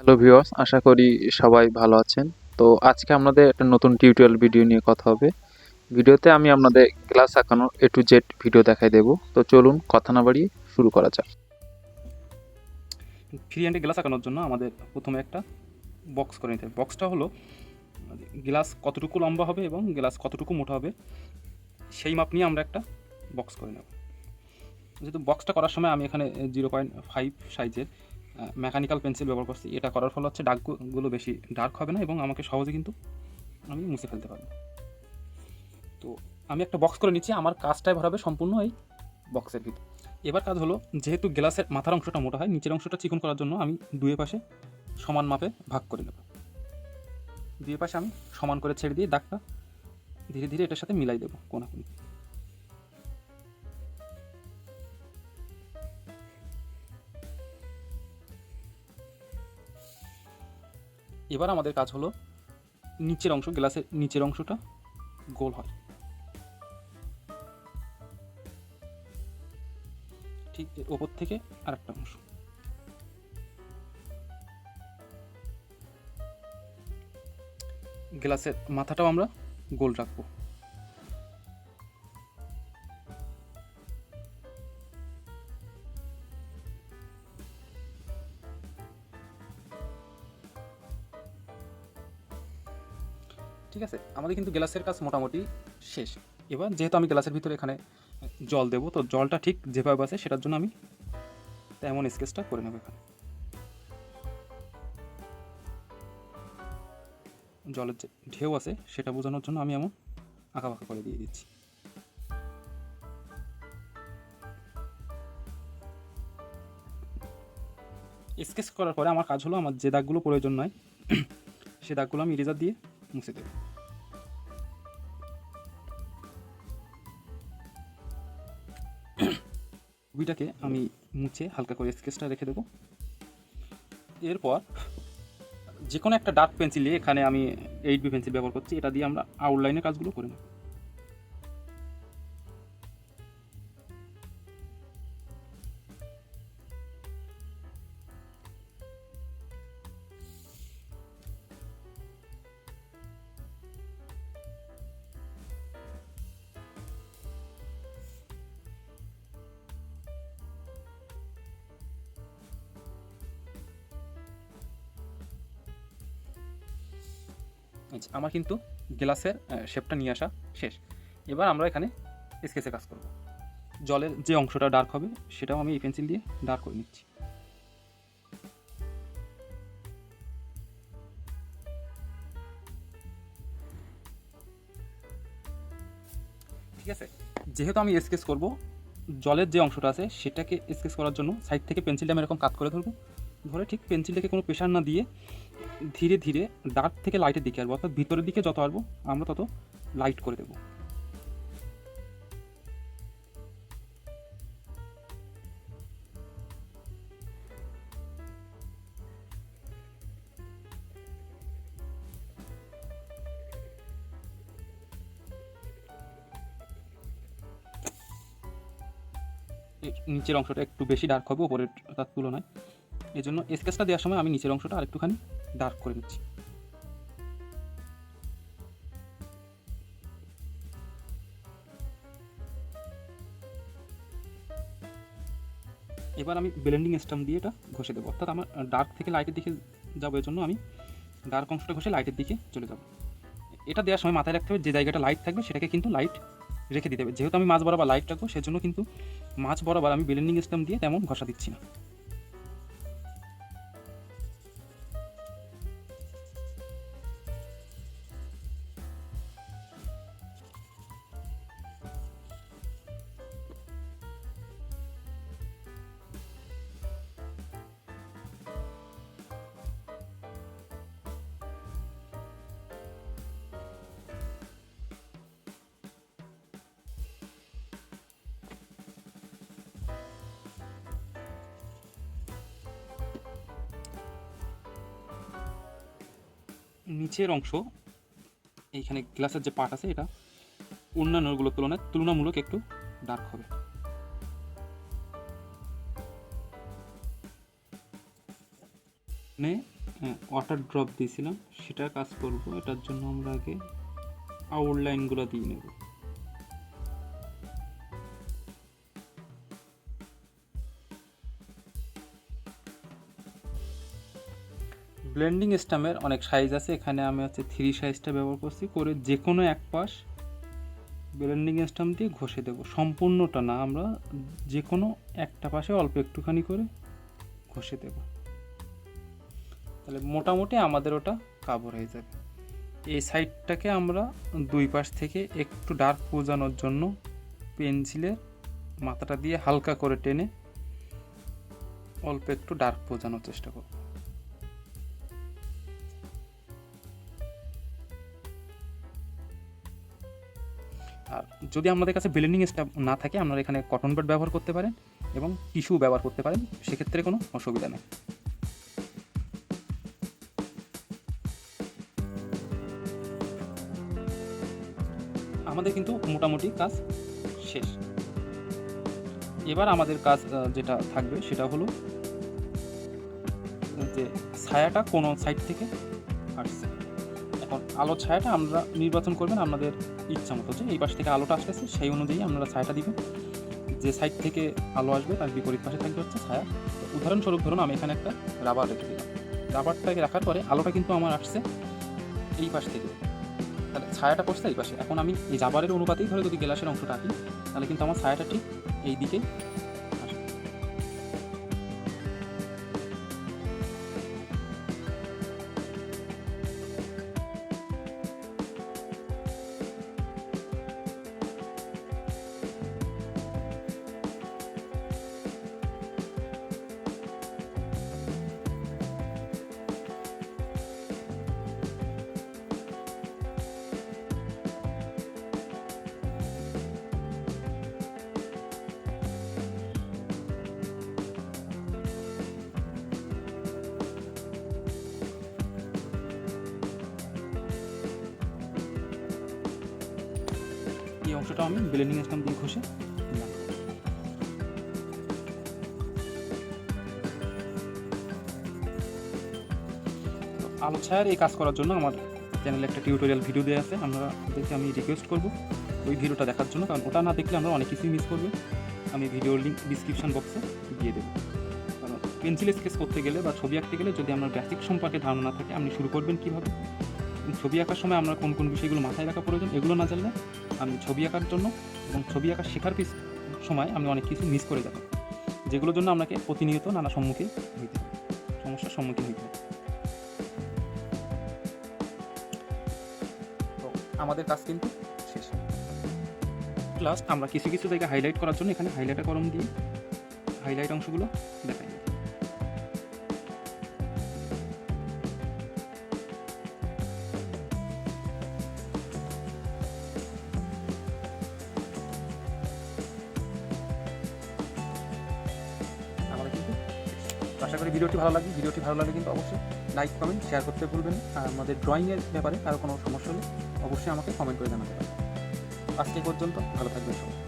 Hello viewers, আশা করি সবাই ভালো আছেন। তো আজকে আমাদের একটা নতুন টিউটোরিয়াল ভিডিও নিয়ে কথা হবে। ভিডিওতে আমি আপনাদের glass আঁকানোর A to Z video দেখাই দেব। তো চলুন কথা না বাড়িয়ে শুরু করা যাক। ফ্রি হ্যান্ডে গ্লাস আঁকানোর জন্য আমাদের প্রথমে একটা বক্স করে নিতে হবে। বক্সটা হলো গ্লাস কতটুকু লম্বা হবে এবং গ্লাস কতটুকু মোটা হবে সেই মাপ নিয়ে আমরা একটা বক্স করে নেব। যেহেতু বক্সটা করার সময় আমি এখানে 0.5 সাইজের মেকানিক্যাল পেন্সিল ব্যবহার করছি। এটা করার ফলে হচ্ছে দাগগুলো বেশি ডার্ক হবে না এবং আমাকে সহজে কিন্তু আমি মুছে ফেলতে পারবো। তো আমি একটা বক্স করে নিচ্ছি, আমার কাজটাই ভরাবে সম্পূর্ণ এই বক্সের ভিতর। এবার কাজ হলো, যেহেতু গ্লাসের মাথার অংশটা মোটা হয়, নিচের অংশটা চিকন করার জন্য আমি দুয়ে পাশে সমান মাপে ভাগ করে নেব। দুই পাশে আমি সমান করে ছেড়ে দিয়ে দাগটা ধীরে ধীরে এটার সাথে মিলাই দেবো কোনাকুনি। এবার আমাদের কাজ হলো নিচের অংশ, গ্লাসের নিচের অংশটা গোল হয়, ঠিক এর ওপর থেকে আরেকটা অংশ। গ্লাসের মাথাটাও আমরা গোল রাখবো। ঠিক আছে, আমাদের কিন্তু গ্লাসের কাজ মোটামুটি শেষ। এবার যেহেতু আমি গ্লাসের ভিতরে এখানে জল দেবো, তো জলটা ঠিক যেভাবে আছে সেটার জন্য আমি তেমন স্কেচটা করে নেব। এখানে জলের যে ঢেউ আছে সেটা বোঝানোর জন্য আমি এমন আঁকা বাঁকা করে দিয়ে দিচ্ছি। স্কেচ করার পরে আমার কাজ হলো, আমার যে দাগগুলো প্রয়োজন নয় সে দাগগুলো আমি ইরেজার দিয়ে মুছে দেব। ছবিটাকে আমি মুছে হালকা করে স্কেচটা রেখে দেবো। এরপর যে কোনো একটা ডার্ক পেন্সিল দিয়ে, এখানে আমি 8B পেন্সিল ব্যবহার করছি, এটা দিয়ে আমরা আউটলাইনের কাজগুলো করে নেব। আচ্ছা, আমার কিন্তু গ্লাসের শেপটা নিয়ে আসা শেষ। এবার আমরা এখানে স্কেচে কাজ করব। জলের যে অংশটা ডার্ক হবে সেটাও আমি এই পেন্সিল দিয়ে ডার্ক করে নিচ্ছি। ঠিক আছে, যেহেতু আমি স্কেচ করব, জলের যে অংশটা আছে সেটাকে স্কেচ করার জন্য সাইড থেকে পেন্সিলটা আমি এরকম কাট করে ধরবো। ধরে ঠিক পেন্সিলটাকে কোনো প্রেশার না দিয়ে ধীরে ধীরে ডার্ক থেকে লাইটের দিকে আসবো, অর্থাৎ ভিতরের দিকে যত আসবো আমরা তত লাইট করে দেবো। নিচের অংশটা একটু বেশি ডার্ক হবে উপরের তার তুলনায়, এই জন্য স্কেচটা দেওয়ার সময় আমি নিচের অংশটা আরেকটুখানি ডার্ক করে নিচ্ছি। এবার আমি ব্লেন্ডিং স্টাম্প দিয়ে এটা ঘষে দেবো, অর্থাৎ আমার ডার্ক থেকে লাইটের দিকে যাবো, এর জন্য আমি ডার্ক অংশটা ঘষে লাইটের দিকে চলে যাব। এটা দেওয়ার সময় মাথায় রাখতে হবে, যে জায়গাটা লাইট থাকবে সেটাকে কিন্তু লাইট রেখে দিতে হবে। যেহেতু আমি মাছ বরাবর লাইট রাখবো, সেজন্য কিন্তু মাছ বরাবর আমি ব্লেন্ডিং স্টাম্প দিয়ে তেমন ঘষা দিচ্ছি না। নিচের অংশ, এইখানে গ্লাসের যে পার্ট আছে, এটা অন্যান্যগুলোর তুলনায় তুলনামূলক একটু ডার্ক হবে। মানে ওয়াটার ড্রপ দিয়েছিলাম সেটা কাজ করব। এটার জন্য আমরা আগে আউটলাইনগুলো দিয়ে নেব। ব্লেন্ডিং স্টামের অনেক সাইজ আছে, এখানে আমি 3 সাইজটা ব্যবহার করছি। করে যে কোনো এক পাশ ব্লেন্ডিং স্টাম দিয়ে ঘষে দেব, সম্পূর্ণটা না, আমরা যে কোনো একটা পাশে অল্প একটুখানি করে ঘষে দেব, তাহলে মোটামুটি আমাদের ওটা কাভার হয়ে যাবে। এই সাইডটাকে আমরা দুই পাশ থেকে একটু ডার্ক বোঝানোর জন্য পেন্সিলের মাথাটা দিয়ে হালকা করে টেনে অল্প একটু ডার্ক বোঝানোর চেষ্টা করব। আর যদি আমাদের কাছে ব্লেন্ডিং স্টাফ না থাকে, আপনারা এখানে কটন বাড ব্যবহার করতে পারেন এবং টিস্যু ব্যবহার করতে পারেন, সেক্ষেত্রে কোনো অসুবিধা নেই। আমাদের কিন্তু মোটামুটি কাজ শেষ। এবার আমাদের কাজ যেটা থাকবে সেটা হলো যে ছায়াটা কোনো সাইড থেকে আসছে। এখন আলো ছায়াটা আমরা নির্বাচন করবেন আপনাদের ইচ্ছা মতো, যে এই পাশ থেকে আলোটা আসতেছে সেই অনুযায়ী আপনারা ছায়াটা দিবেন। যে সাইড থেকে আলো আসবে তার বিপরীত পাশে থাকবে হচ্ছে ছায়া। উদাহরণস্বরূপ ধরুন আমি এখানে একটা রাবার রেখে দিলাম, রাবারটাকে রাখার পরে আলোটা কিন্তু আমার আসছে এই পাশ থেকে, তাহলে ছায়াটা পড়ছে এই পাশে। এখন আমি এই রাবারের অনুপাতেই ধরে যদি গ্লাসের অংশটা আঁকি, তাহলে কিন্তু আমার ছায়াটা ঠিক এই দিকেই আসবে। এই অংশটা আমি ব্লেন্ডিং স্টাম্প দিয়ে ঘষে দিলাম। আলো ছায়ার এই কাজ করার জন্য আমার চ্যানেলে একটা টিউটোরিয়াল ভিডিও দেওয়া আছে, আপনাদেরকে আমি রিকোয়েস্ট করব ওই ভিডিওটা দেখার জন্য, কারণ ওটা না দেখলে আমরা অনেক কিছুই মিস করবো। আমি ভিডিওর লিঙ্ক ডিসক্রিপশন বক্সে দিয়ে দেবো। কারণ পেন্সিল স্কেচ করতে গেলে বা ছবি আঁকতে গেলে যদি আপনার বেসিক সম্পর্কে ধারণা না থাকে, আপনি শুরু করবেন কীভাবে, ছবি আঁকার সময় আমরা কোন কোন বিষয়গুলো মাথায় রাখা প্রয়োজন, এগুলো না জানলে আমি ছবি আঁকার জন্য এবং ছবি আঁকা শেখার সময় আমি অনেক কিছু মিস করে যাব, যেগুলোর জন্য আপনাকে প্রতিনিয়ত নানা সমস্যার সম্মুখীন হইতে হবে। তো আমাদের কাজ কিন্তু শেষ। লাস্ট আমরা কিছু কিছু জায়গায় হাইলাইট করার জন্য এখানে হাইলাইটার কলম দিয়ে হাইলাইট অংশগুলো দেখাই। আশা করি ভিডিওটি ভালো লাগলে কিন্তু অবশ্যই লাইক কমেন্ট শেয়ার করতে ভুলবেন না। আর আমাদের ড্রয়িংয়ের ব্যাপারে কারো কোনো সমস্যা হলে অবশ্যই আমাকে কমেন্ট করে জানাতে পারেন। আজকে পর্যন্ত ভালো থাকবেন সবাই।